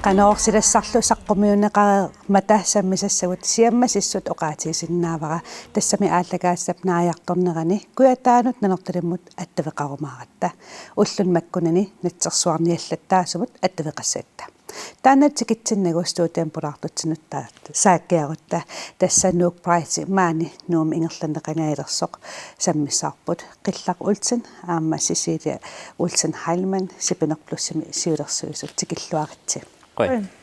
Qanoorsilassarlu saqqummiuneqa matahsammissassavut siammasissut oqaatiisinnaavara tassami aallakaassap naajartornerani kuyataanut nanertalimmut attavеqarumaaratta ullun makkunani natsersuarniallattaasumut attavеqassatta taannatikitsinnagustuutian pulartutsinut saakkiarutta tassa Nook Price maani nuum ingerlanneqangailерсоq sammissaarput qillaq ultsin aamma Cecilia Ulsen Heilmann sipinerplussimi siulersuisut tikilluaritsi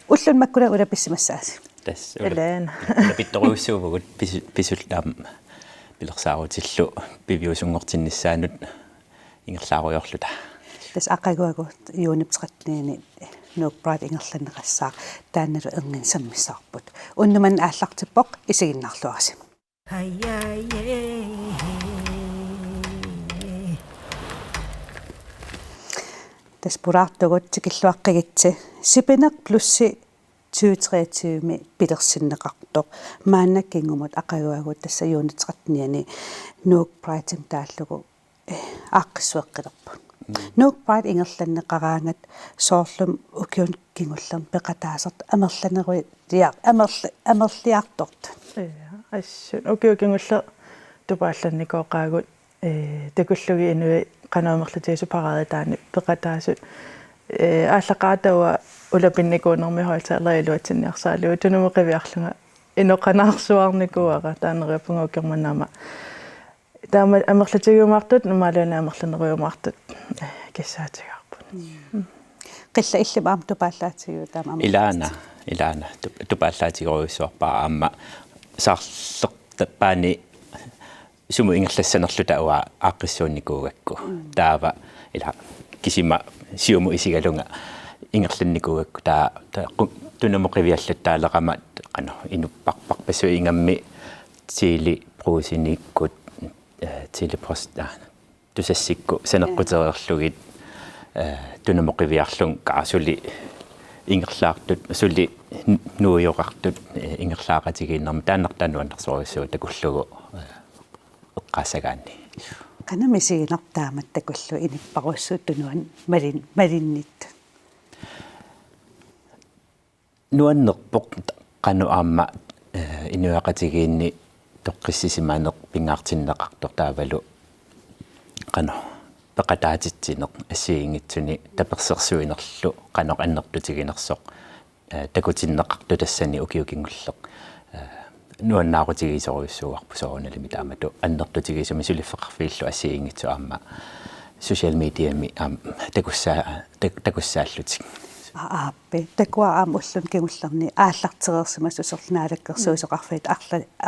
ullun makkuna ulapissimassaasi tas ulapittoruussuuvugut pisullaam pilersaarutiillu piviusungortinnissaanut ingerlaarujorluta tas aqaguagu yuunipteqatniini Nook Price ingerlanneqassaa taannalu erngin sammissaarput unnuman aallartippoq isiginnarluarasi tas puraartugut tikilluaqqigitsi sipineq plussi 23 pilersinneqartoq maannakkiingumut aqaguagut tassa yuuniteqatniani Nook Price taallugu aaqqissueqqilerpu Nook Price ingerlanneqaraangat soorlum ukiun kingullerm peqataasert amerliartort assut ukiukinguller tupaallannikooqaagut takullugi inui qanaamerlutiisu paraadataani peqataasut ааллақаатава улапинникуунермиhoiltaalleriluatsinniarsaalu tunumuqiviarlunga inoqanaarsuarnikuара taaneriapunguukkermannaama таама амерлатигуумаартут нумаалуна амерланеруумаартут киссаатигарпут qilla illum aam tupaallaatiguu taama илаана тупааллаатигоруйссуарпаа аама саарлеқпаани суму ингерлассанерлута уа ааққиссуунникуугакку таава ила кисима сиуму исигалунга ингерланникуугакку таа тунамоқивиаллаттаалеқама қано инуппарпарпасу ингамми тили прусиниккут тили поста тусассикку санеққутерерлугит тунамоқивиарлун каасули ингерлаартут сули нуйоқартут ингерлаақатигииннэрми тааннартануаннерсоруссуу такуллугу эққаасагаанни qanamisiginartaamat takullu inipparussut tunuan malinnit nuannerpoq qanu aamma inuaqatigiinni toqqissisimaneq pingaartinneqartor taavalu qano peqataatitsineq assiingitsuni tapersersuinerlu qanoq annertutiginersoq takutinneqartu tassani ukiukingulleq nuannaarutigisuruissuuarpu soorunalimi taamatu annertutigisumi suliffeqarfiillu assiingitsu aamma social mediami takussaallutik aappe takua aam ullun kingullerni aallartereersimassuserlinaalakkersuusoqarfiit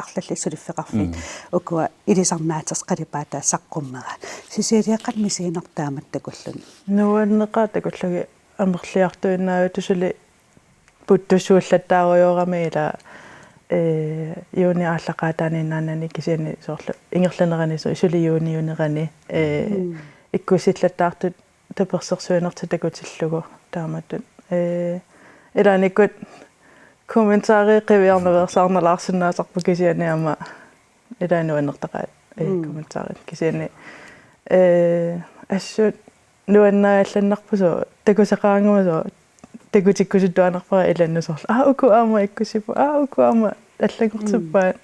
arlalli suliffeqarfiit ukua ilisarnaaters qalipaata saqqummera Cecilia qanmisiginartaamat takullun nuanneqa takullugi amerliartuinnaaju tusuli puttussuullattaaruyorami ila юуни ааллақаатаанииннаанани кисиани соорлу ингерланерани сuli юуниунерани иккусиллаттаартут таперсерсуинерти такутиллугу тааматтут илааниккут комментаари қивиарневерсаарналаарсинаасарпу кисианиама илаануаннертақаа комментаари кисиани ассут нуаннаалланнарпусу такусеқаангумасу такутиккусуттуанерпара иланнусорла уку аама иккусипу уку аама аллагортиппаат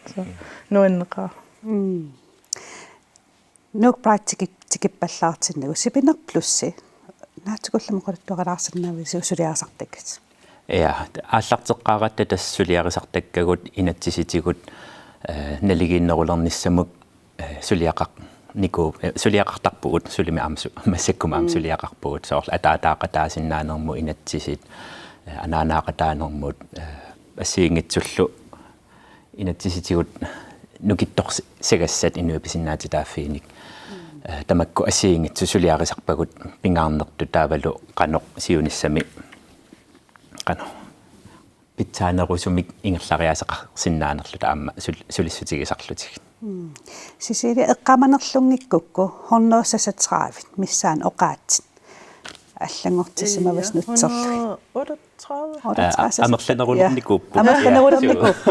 нуаннеқаа Nook Price tikippallaartinnagu sipineq plussi naatsukullamaquluttuaqalaarsinnaavisi usuliaasartakkat ааллартеққааратта тассулиарисартаккагут инатсиситигут налигииннерулернissamuk сулиақақ нику сулиақартарпугут сулими аамсу массаккумаам сулиақарпугут соорла атаатаақатаасиннаанерму инатсисит анаанаақатаанермут ассиингитсуллу инатсиситигут нукитторс сегассат инуиписиннаатитааффииник тамакку ассиингитсу сулиарисарпагут пингаарнерту таавалу қаноқ сиуниссами qano pitsaanерусумик ингерлариасеқарсиннаанерлута аама сулиссутигисарлутик Cecilia eqqamanerlungikkukku hornersasatраавит миссаан оqaatsit аллангортиссимавас нутсерлу 38 амерланерулерникууппу амерланерулерникууппу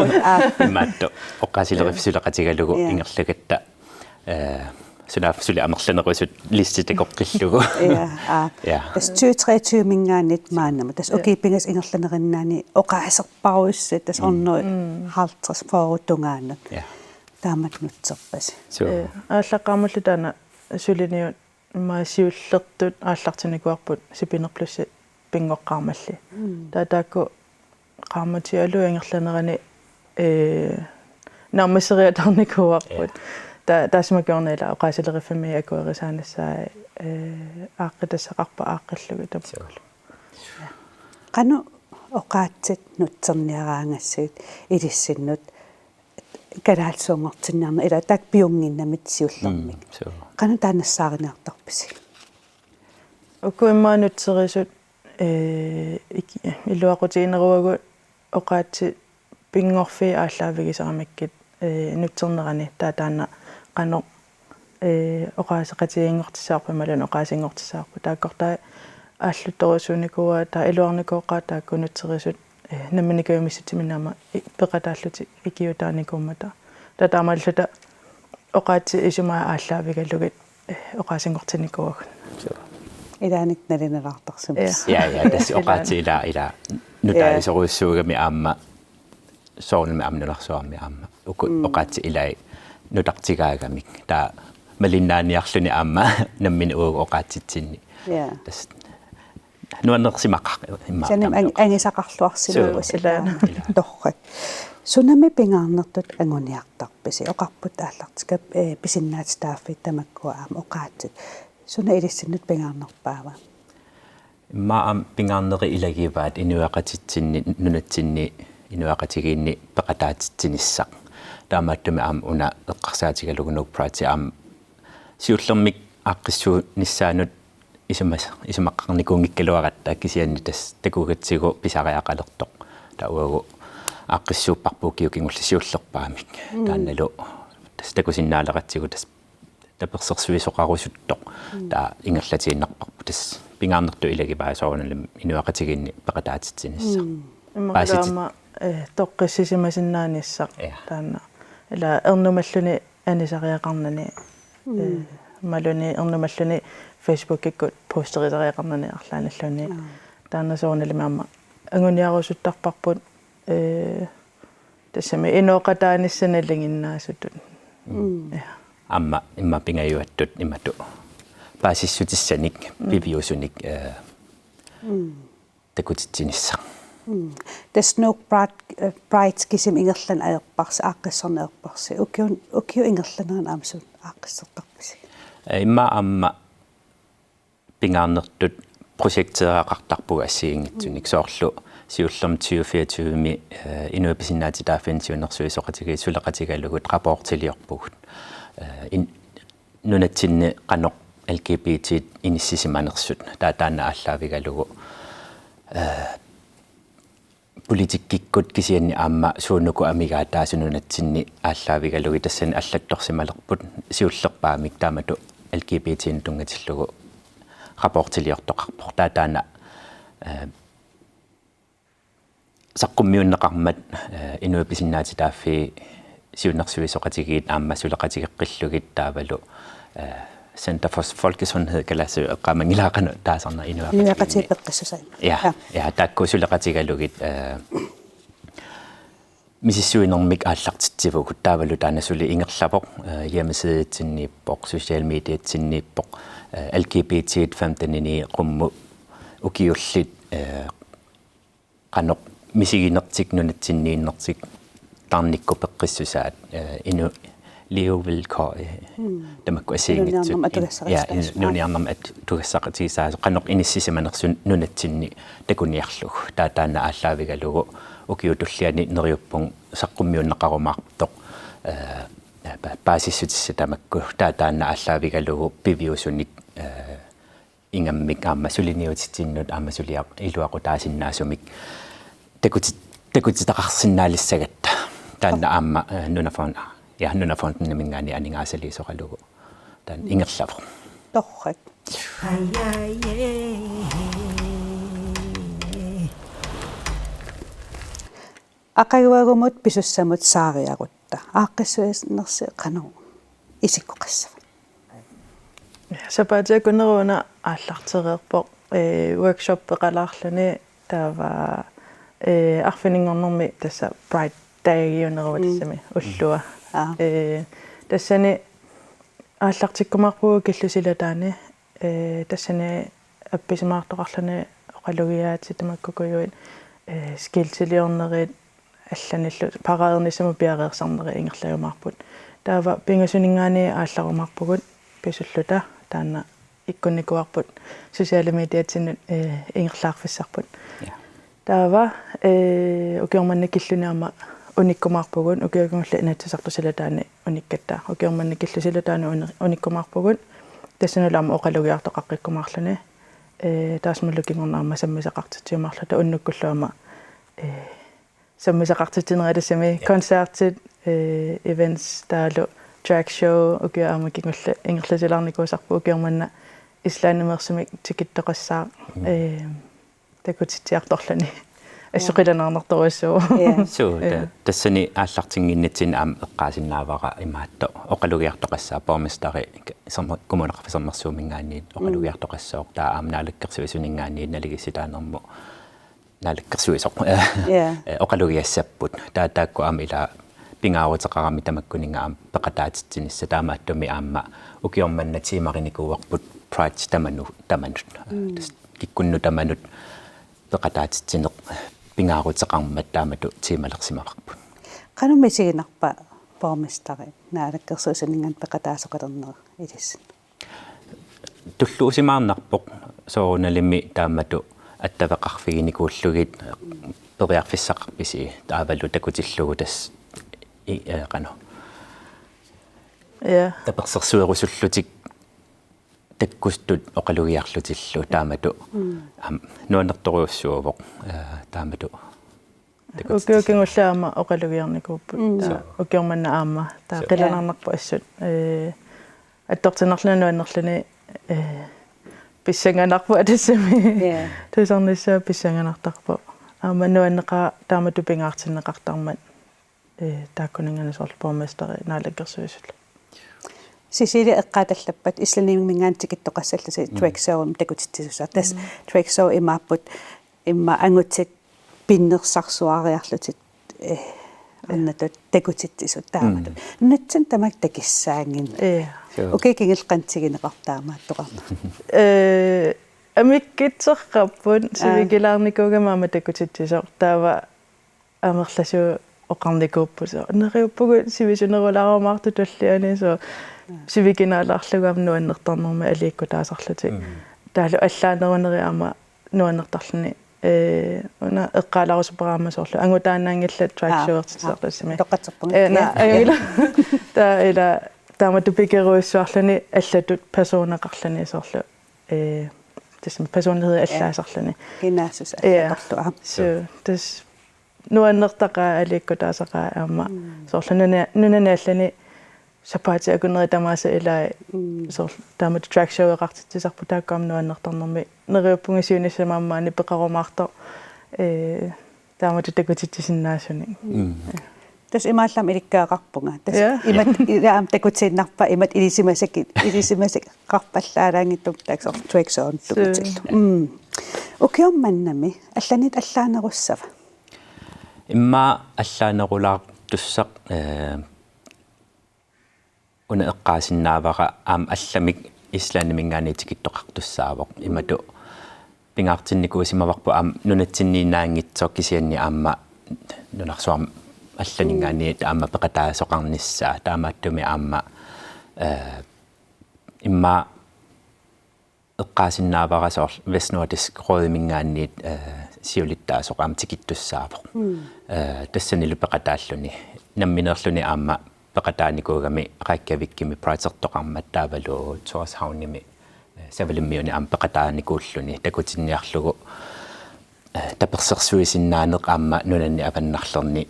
имаатто оққасилерифсулеқатигалугу ингерлакатта сули амерланерусут листитекоққиллугу тас 23 мингаанит маанама тас окипингас ингерланериннаани оқаасерпаруисса тас орнуи халтras форутунгаанат таамат нутсерпаси ааллаққармуллу таана сулиниут маасиуллертут ааллартиникуарпут сипинерплусси пингоққармалли таатаакку qaamatialu ингерланерани нармассериатарникуарпут таасмакорнила оқаасилериффами акуерисаанассаа ааққитассақарпа ааққиллугу тамсуул qanu oqaatsit nutserniaraangassut ilissinut kalaalsuungortinniarna ila tak piunginnamit siullermik qanu taanassaarinartarpisi ukkuimmaanutserisut illuaqutiineruagu oqaatsi pingorfi ааллаавигисарамаккит нутсернерани таатаана qanu oqaaseqatiingortissaarpa malun oqaasiingortissaarpa taakkortaa ааллутторусуникуа таа илуарникооqaa тааккунутсерисут намминикуумиссутиминаама пеқатааллути икиутааникууммата татаамаллута оqaатси исумаа ааллаавигаллугит оqaасингортиникуагун илааник налиналаартарсимас я тас оqaатси ила нутаисоруссуугами аама соорнами амнуларсуарми аама уку оqaатси илай нутартигаагамик таа малиннааниарлуни аама наммини ууг оqaатситсинни тас нуаннерсимаққа имма санам ангисақарлуарсилуусилаана торрак сунами пингаарнертут ангуниартарписи оқарпут ааллартикап писиннаати тааффи тамаккуа аама оqaатсит суна илиссиннут пингаарнерпаава имма пингаарнери илагиваат инуақатитсинни нунатсинни инуақатигиинни пеқатаатитсиниссақ таамааттуми аама уна эққарсаатигалугунук прати аама сиуллермик аққиссуу ниссаанут исумаққарникуунгиккалуаратта кисианни тас такугатсигу писариақалертоқ тауагу аққиссууппарпуукиукингулли сиуллерпаамик таанналу тас такусиннаалератсигу тас таперсерсуисоқарусуттоқ таа ингерлатииннарпарпу тас пингаарнерту илагипаасоорналам инуақатигинни пеқатаатитсинисса иммакалаама тоққиссисимасиннааниссақ таана ила ернумаллуни анисариақарнани малуни ернумаллуни Facebook-иккут постерисариақарнани арлааналлуни таанасоорналимаама ангуниарусуттарпарпут тассами инооқатааниссаналлингиннаасутут амма имма пингаюаттут имату паасиссутиссаник пивиусуник такутитсинисса тэснок брайт кисим ингерлан аерпарс ааққиссорнеерпарси укиу ингерланеран аамсут ааққиссертарписи имма амма пингаарнертут проектеақартарпуга ассигингитсуник соорлу сиуллерм 2024ми инуаписиннаати тааффинтиунерсуисоқатиги сулеқатигалугут рапортилиорпугут нунатсинни қаноқ LGBT иниссисиманерсут таатаана ааллаавигалугу политиккиккут кисианни аама суунуку амигаа таасунунатсинни ааллаавигалуги тассани аллатторсималерпут сиуллерпаамик таамату LGBT-ин тунгатиллугу рапортилиортоқарпор таатаана саққуммиуннеқармат инуаписиннаати тааффи сиуннерсуисоқатигиит аама сулеқатигеққиллугит таавалу Center for Folkesundhed kallas qamangilaqanu taasarna inuaqatipeqqissusai ja taakkusuleqatigalugit misissuinermik aallartitsivugut taavalu taanasuli ingerlapoq hjemmesidetinniippoq social mediatinniippoq LGBT 15-ini qummu ukiullit qanoq misiginertik nunatsinniinnertik tarnikku peqqissusaat inu leovilkår tamakku asiingitsu nuniarnam at tugassaqatigisaa qanoq inissimanersun nunatsinni takuniarlug taataana aalлaavigalugu ukiutulliani neriuppung saqqummiunneqarumaartoq paasissutissa tamakku taataana aalлaavigalugu piviusunik ingammik aamma suliniutitinnut aamma suliaq iluaqutaasinnaasumik takutitaqarsinnaalisagatta taanna aamma nunafon ja nunafon nimingani aningaasaliisoqalugu taan ingerlavu torrak aqaguagumut pisussamut saariarutta aaqqissuisnersi qanu isikkoqassava сапаатиа кунеруна ааллартереерпоq workshop пеқалаарлуни таава арфинингорнэрми тасса bright day юнеруватсами уллуа тассани ааллартиккумаарпугу киллусилатаани тассани апписимаартоқарлуни оқалугиаати тамаккукуйуит скилсилиорнерит алланиллу параернисаму пиареерсарнери ингерлагумаарпут таава пингасунингаани аалларумаарпугут писуллута таана иккунникуарпут социали медиатиннут ингерлаарфиссарпут таава укиорманна киллунаама униккумаарпугут укиагумулла инатсисартусилатаани униккатта укиорманна киллусилатаани униккумаарпугут тассанулаама оқалугиартоқаққиккумаарлуни таасмуллукингорнаама саммисақартитсиумаарлута уннуккуллуама саммисақартитинератассами концертит events таалу drag show укиаама кингулла ингерласилаарникуусарпу укиорманна ислааннумерсумик тикиттоқассаа такутитсиарторлани ассоқиланаарнарторуссуу суу тассани ааллартингиннитсин аам эққаасиннаавара имаатто оқалугиартоқассаа пормистари коммунеқарфисэрмерсуумингаанниит оқалугиартоқассоо таа аам наалаккерсуисунингаанниит налигисилаанерму наалаккерсуисоқ оқалугиассаппут таатаакку аам ила пингаарутеқарами тамаккунингаам пеқатаатитсинисса таамааттуми аама укиорманна тимариникууарпут прайд таманут киккунну таманут пеқатаатитсинеқ пингаарутеқармат таамату тималерсимаварпут qanumisiginarpa pormistari naalakkersuusuninngan peqataasоqalerner ilissin туллуусимаарнарпоқ соорунalimi таамату аттавеқарфигиникууллугит периарфиссақарписи таавалу такутиллугу тас qanu таперсерсуерусуллутик таккустут оқалугиарлутиллу таамату нуанерторуussуувоқ таамату укиукингуллаама оқалугиарникууппут укиорманна аама таа қиланарнарпу ассут аттортинерлуну аннерлуни писсанганарпу атассами тусарниссаа писсанганартарпу аама нуаннеқа таамату пингаартиннеқартармат тааккунингану сорлпормастери наалаккерсуисулла сисили эққааталлаппат исланимингаантикиттоқассалласи трексоум такутитсусаа тас трексоо имааппут имма ангутсит пиннерсарсуариарлутит аннатут такутитсисут таамату нутсан тамак такиссаангин окей кингилқантигинеқартаамааттоқарна амиккитсеққарпут сивикилаарникуугамаама такутитсисоо таава амерласу оқарникууппусо нериуппугу сивисунерулаарумаарту таллиани со сивикинаалаарлугам нуаннертарнерма алиикку таасарлути таалу аллаанерунериама нуаннертарлуни уна эққаларусупераама соорлу ангутаанаангилла track show-ертитсеқлассами тоққатсерпунга аюла таила таамату пикеруиссуарлуни аллатут персонеқарлуни соорлу тасма персонлигhed аллаасарлуни кинаасус аллақартуа so тас нуаннертаqa алиикку таасақаа аама соорлу нунанааллани сапаатиакунери тамааса илаа соор таамат track show эқартитсисарпу тааккаам нуаннертарнерми нериуппунгасиуниссамаамаани пеқарумаарто таамат такутитсиннаасуни тас имааллам иликкаақарпунга тас имат илаам такутсиннарпа имат илисимасак қарпаллаалаангиттук тааксор трексоон тукутиллу укиорманнами алланит аллаанеруссава имма аллаанерулаар туссақ уна эққаасиннаавара аам алламик ислаанимингаанитикиттоқартуссаавоқ имату пингаартинникуусимаварпу аам нунатсинниинаангитсоо кисианни аама нунарсуарм алланингаани таама пеқатаасоқарниссаа таамааттуми аама имма эққаасиннааварасоор веснуатис роодимингаанниит сиулиттаасоқ аам тикиттуссаавоқ тассанилу пеқатааллуни намминерлуни аама пеқатааникуугами ақаккавиккими праатертоқармат таавалу туасхауними савалиммиуни аам пеқатааникууллуни такутинниарлугу таперсерсуисиннаанеқ аама нунанни апаннарлерни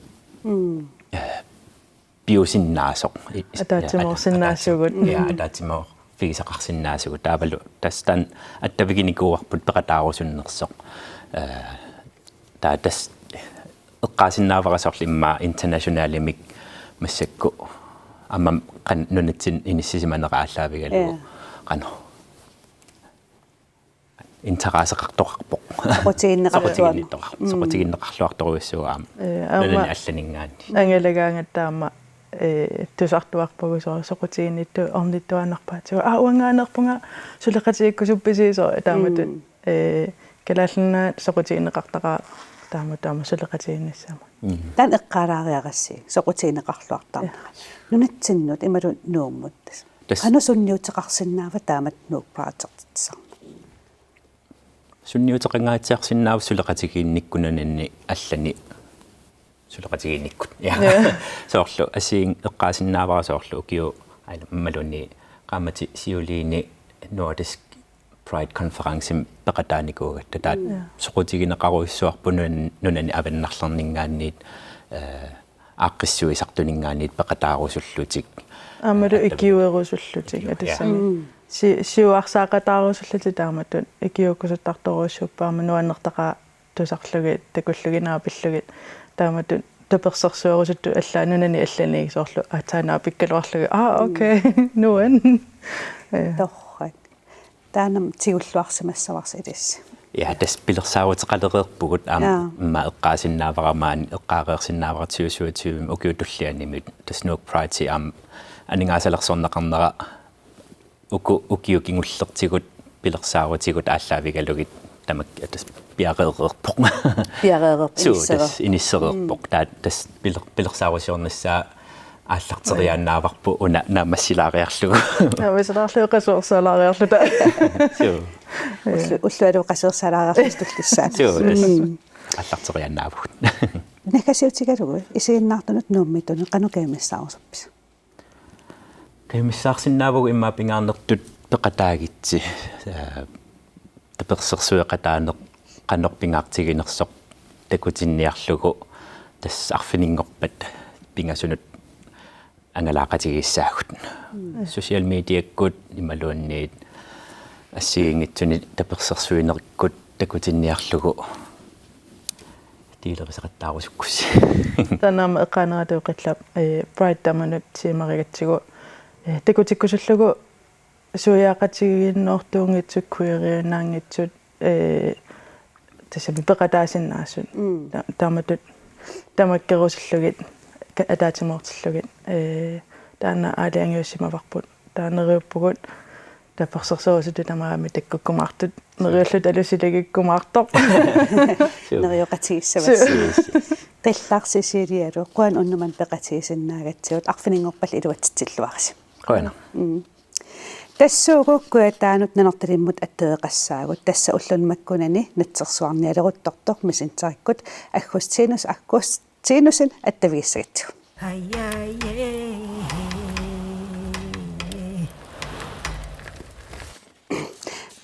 биусиннаасоқ атаатиморсиннаасугут атаатимор пигисақарсинаасугу таавалу тастан аттавигиникууарпут пеқатаарусуннерсоқ таа тас эққаасиннааварасорли имма интернационалимик массакку аммам қан нунатсин иниссисиманерааллаавигалу қано интераасеқартоқарпоқ соқутигиннеқарлуарторуиссуаама нунани алланингаани ангалагаангаттаама тусартуарпагусоо соқутигиннитту орниттуанарпаатигу уангааnerpunga сулеқатигиккусупписиисоо тааматут калааллана соқутигиннеқартаqa таама сулеқатигиннассаама тан эққалаариарасси соқутигиннеқарлуартарна нунатсиннут ималу нууммут канусунниутеқарсинаава таамат нуук праатертитсаа сунниутеқангаатсиарсинаав сулеқатигиинниккунананни аллани сулеқатигиинниккут соорлу асиин эққаасиннааварасоорлу укиу айла малуни qaamati siuliini Nordisk Pride Conference пеқатааникууга татаат соқутигинеқаруиссуарпунун нунани аваннарлернингаанниит ааққиссуисартунингаанниит пеқатаарусуллутик амалу икиуерусуллутик атассами сиуарсаақатаарусуллути тааматут икиуккусуттарторуссуппаама нуаннертаqa тусарлугит такуллугинаа пиллугит тааматут таперсерсуарусутту аллаа нунани аллани соорлу атаанаа пиккалуарлуги окей нуан торрак таанам тигуллуарсимассаварс илис ja das пилерсаавутеқалереерпугут аама имма эққаасиннааварамаани эққаареерсиннааваратиусуатиум окиутуллианимут таснук прайти аам анингаасалерсорнеқарнера укиукингуллертигут пилерсаавутигут ааллаавигалугит тамак тас пиареерерпоқ суу иниссереерпоқ таа тас пилерсаавусиорнассаа ааллартериааннааварпу уна наамассилаариарлугу ависаарлу қасуорсалаариарлута уллуалу қасерсалаариарлустуллиссаа ааллартериааннаавгут накасиутигалугу исигиннаартунут нууммитуну қанукаимассаарусарпис каимиссаарсиннаавгу имма пингаарнертут пеқатаагитси таперсерсуеқатаанеқ қаннорпингаартигинерсоқ такутинниарлугу тас арфинингорпат пингасунут ангалаақатигиссаагут social media-ккут ималуунниит ассигингитсуни таперсерсуинериккут такутинниарлугу тилерисеқаттаарусуккус танам эққаанерату қиллап pride таманут симаригатсигу такутиккусуллугу суяақатигиннортуунгитсук куериунаангитсут тасами пеқатаасиннаасут тааматут тамаккерусуллугит атаатимоортиллугит таана аалиангиуссимаварпут таанериуппугут таперсерсуусуту тамаами таккуккумаартут нериуллут алусилагиккумаартоқ нериоқатигиссавас qillaarsisiilialu quan unnuman peqatigisinnaagatsiut arfiniнгорпал илуатсиллуарси қуана тассуугуккуатаанут нанерталиммут аттеэқассаагут тасса уллунмаккунани натсерсуарниалерутторtor мисинтариккут аггустинус аггустинусин аттавигиссагатсигу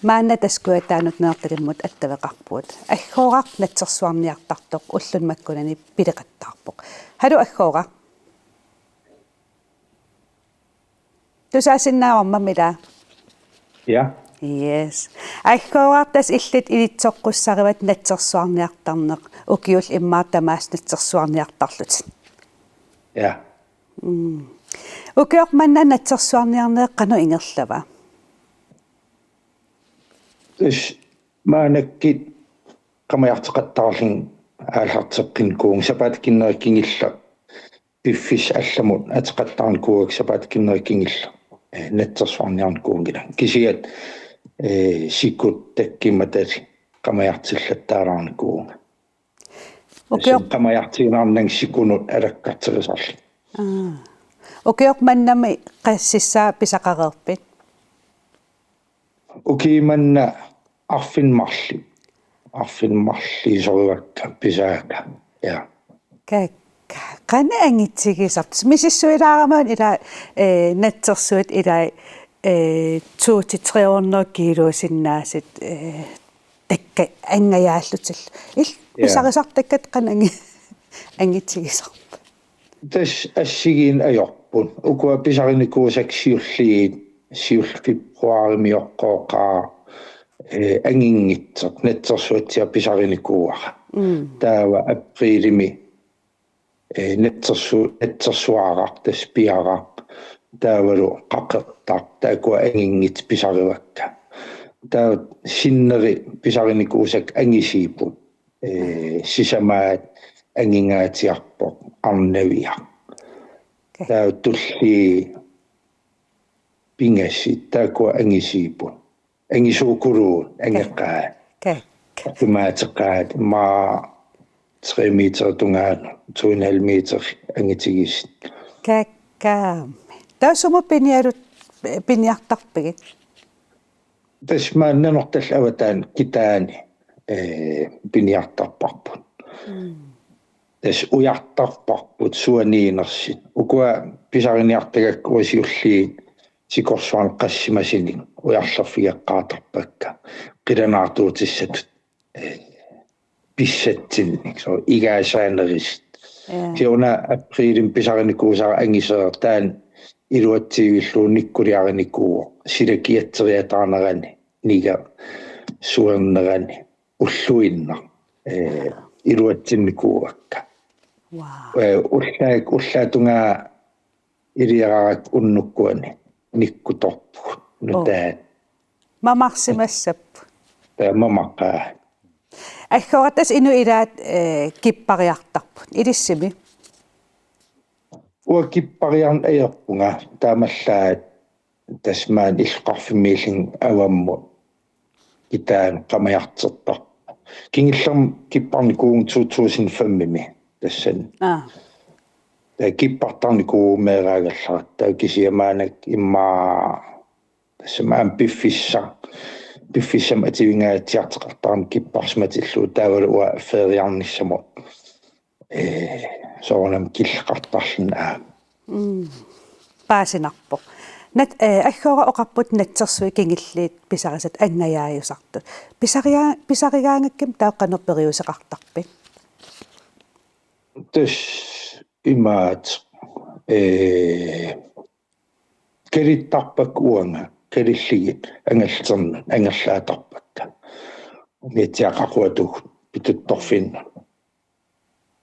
маанна таскуатаанут нанерталиммут аттавеқарпуут аггоорар натсерсуарниартартоқ уллунмаккунани пилеқаттаарпоқ халу аггоора тусаасиннаавармамила ja yes аггоорартас иллит илитсоққуссариват натсерсуарниартарнеқ укиул иммаатамаас натсерсуарниартарлут ja укиор манна натсерсуарниарнеэ қану ингерлава dus maanakit qamajarteqattaarlin aalharteqqin kuung sapaatkinnerikingilla piffis allamut ateqattaarn kuuak sapaatkinnerikingilla natsersuarniarn kuungila kisiat sikut takkimatat qamajartillattaaraarni kuunga укиор qamajartiinaarnang sikunut alakkarterisarli укиор маннами qassissaa pisaqareerpit ukiimanna arfinmarli soruakka pisaaka ja qana angitsigисartus misissuilaaramаан ила натсерсуит ила 2-3 килосиннаасит такка ангаyaallutill ил писарисартаккат qana angitsigисарpa tas assigiin ajorpun ukua pisarinikkuusaksiulliit siulfipruarimiorqooqaa angingitsoq netsersuatia pisarinikkua taawa aprilimi netsersuaraq taspiaraq taavalu qaqettaq taakua angingit pisarivakka taa sinneri pisarinikkuusak angisiipu sisamaat angingaatiarpoq arnavia taa tulli pingassi taakua angisiipu angisuukuruun angeqqaa tumaatеққаат maa 3 meter tungaan 2,5 meter angitigis Kakkaami. Tausuma piniartarpigit. tasmaannanortal avataan kitaani piniartarparput tas ujartarparput suaniinersit ukua pisariniartagakku siulli sikorsuan qassimasinin ujarlarfigeqqaatarpakka qilanaartuutissatut pissatsinnik so igaasaanaris siuna aprilin pisarinikkuusaa angiseertaan iluatsiivillu nikkuriarinikkuuo silakiatseriataanarani niga suernerani ulluinna iluatsinnikkuuakka ullaatungaa iliararak unnukkuani nikkutorpu nutaa Mamarsimassappu. mamaqqaa Ahkoratas inu ilaat kippariartarput. Ilissimi. uakippariarn ajerpunga taamallaat tasmaan иллqarfimiillin avammu kitaan qamajartertar kingillerm kipparnikuun 2005 tassan kippartarnikuu meeraagallara taukisiamaanak immaa tassamaan piffissam ativingaatiarteqartaram kipparsmatillu taavalu feeriarnissamu soonam killeqartarlun Paasinarpo. Nat ahkora oqarput natsersui kingilliit pisarisat angajaajusartut. Pisarigaangakkim taaqqanerperiuseqartarpit. tas imaat kerittarpak uanga kelilligit angalterna angerlaatarpakka miatiaqaquatu pituttorfinna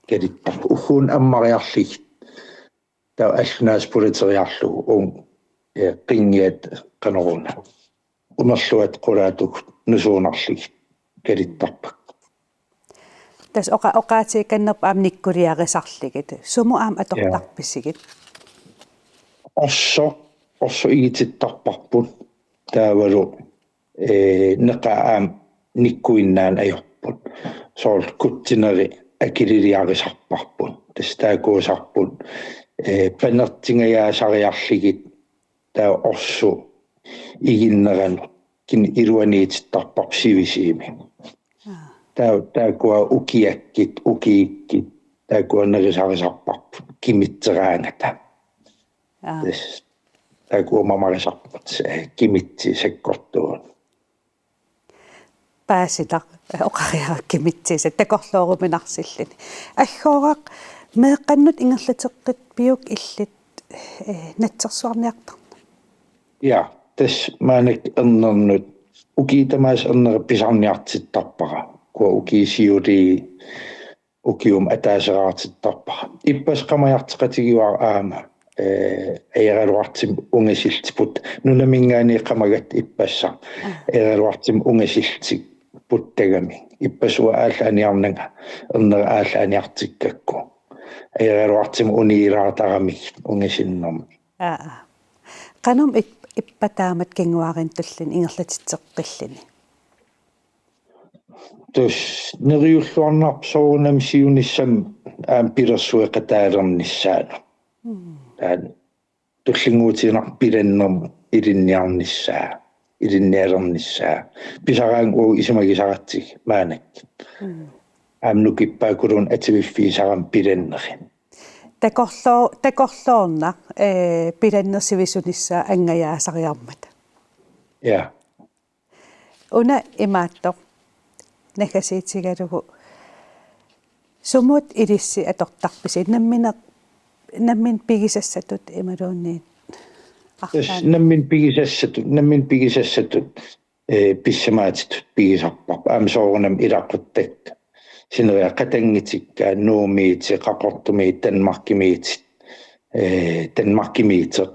kerittar uhuun ammariarlig taa allnaaspoliteriarlugu qingiat qaneruna unerluat qulaatuq nusuunarlig kerittarpak Tas oqaatiikannerp aam nikkuriarisarligit. Sumu aam atortarpissigit. orso igitittarparput taavalu neqaam nikkuinnaan ajorput sool kuttineri akililiarisarparput tastaakuusarput panertingajaasariarligit taa orsu iginneran kin iluaniitittarparp sivisiimi taakua ukiikkit taakua nerisaarisarparp kimitteraangata taakua mamarisarpat kimitsi sekkortuun Pääsita oqariarakkimitsi takorlooruminarsillit. Aggooraq meeqqannut ingerlateqqit piuk illit natsersuarniartarna. ja tas maanak ernernut ukiitamaas ernerpisarniartittarpara kua ukiisiuli ukium ataaseraartittarpara ippas qamajarteqatigiuar aama eeraluartim ungesiltiput nunamingaani qamagat ippassa eeraluartim ungesiltik puttagami ippasua aallaaniarnanga ernera aallaaniartikkakku eeraluartim uniilaatarami ungesinnermi Qanum ippataamat kinguarin tullin ingerlatitseqqillini. tus neriulluarnarp soorunam siunissam pilersueqataalernissaana tullinguutiinaq pilannermu ilinnialernissaa pisaraang isimagisaratsig maanak nukippakulun ativiffiisaram pilannerin Takorloorna pilannersivisunissa angajaasariarmat. ja Una imaattoq nakasiitsigalugu sumut ilissi atortarpisi nammin pigisassatut imaluunniit Tässä nämmin pigisessatut pissamaatit pigisappa. Am soonam irakottek. Sinne katengitsikään nuumiitsi, kakottumiit, tenmakkimiitsot.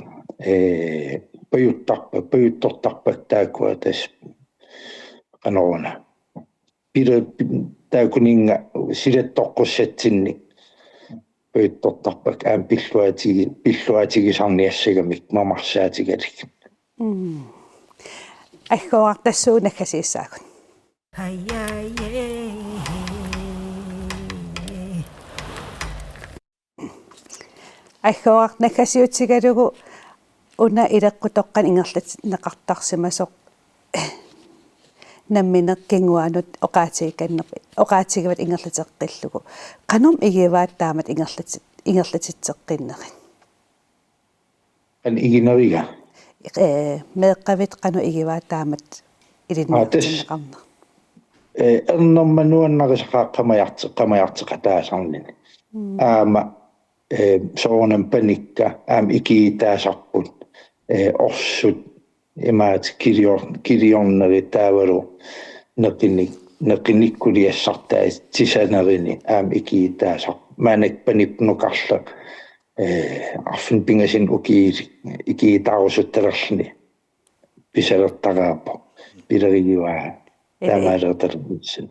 Pöjuttotappa täykuotes kanoona. Täykuninga sidet tokkoset sinne. Pöjuttotappa ään pilluaatigi sanniessiga mik mamassaatigerik. Ehkä on tässä uunekkäisissä. Ehkä on näkäsiutsikä joku unna idekku tokkan ingallet naqartarsimasoq nammina kinguanut oqaatsigivat ingerliteqqillugu qanum igivaat taamat ingerlititseqqinnerin Kan igineriga. meeqqavit qanu igivaat taamat ilinnertinneqarna Ernomma nuannarisaqqamajarteqa taasarnin. Aama soonen panikka ikiitääsapput ossut imaat kirjonneri taavaru neqinnikkuliassartaa sisanerini ikiitääsappu maanek panipnukalla affin pingasin ikiitaarusuttarerni pisalertaraapo pilerigiwaa taamaalertarmitsin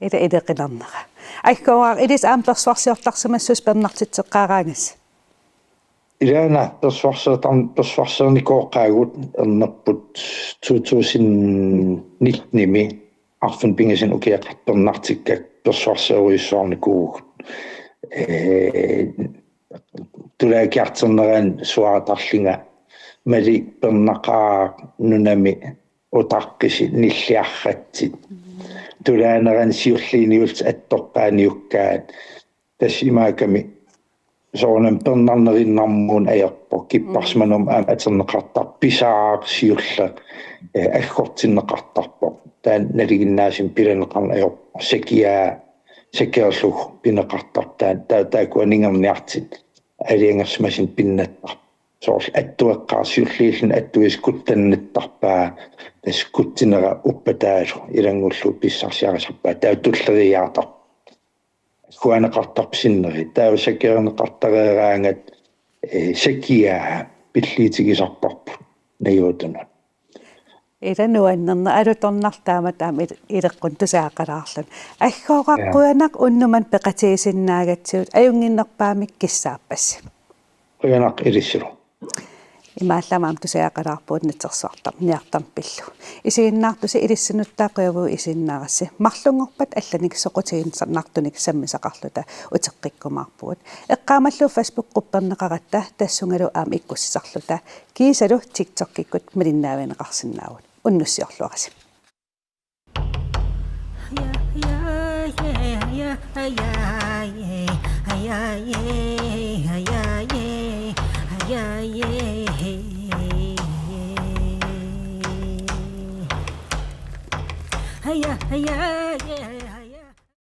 ida ideqinarnera aikkoa idis aampersvarsiortarsimassus pernartitseqqaaraangas Ilana persvarserni kooqaagut ernerput 2019 arfun pingasin ukiaqarpernartikkak persvarseruissuarni kuugut tulaakiarterneran suaratarlinga mali pernaqaa nunami utaqqisi nilliarratsit tulaaneran siurliiniuls attoqqaaniukkaat tassimaakami soonen pernarnerinnarmuun ajerpo kipparsmanum aterneqartar pisaarsiulla agkortinneqartarpo taan naliginnaasin pilaneqarna ajerpo sekiarlug pineqartar taakuaningerniartit aliangersmasin pinnattar soorl attueqqaarsiulliillun attuiskuttanittarpaa taskuttinera uppataalu ilangullu pissarsiarisarpaa tauttulleriaatar kuaneqartarpsinneri taasakeerneqartareeraangat sekiaa pilliitigisarparpu najuutuna ida nuannerna alutornartaamat aam ideqqun tusaaqalaarlun aggooraqquanaq unnuman peqatiisinnaagatsuut ajunginnerpaamik kissaappas quyanaq ilissulu имаалламаам тусаақалаарпуут нитсерсартар ниартарпиллу исигиннаартуси илиссинуттаақиуву исиннаарасси марлунгорпат алланик соқутигиннартуник саммисақарлута утеққиккумаарпуут эққаамаллу фейсбук қуппернеқаратта тассунгалу аам иккуссисарлута кисалу тиктоккиккут малиннаавинеқарсинаавут уннуссиорлуараси Hiya, hiya.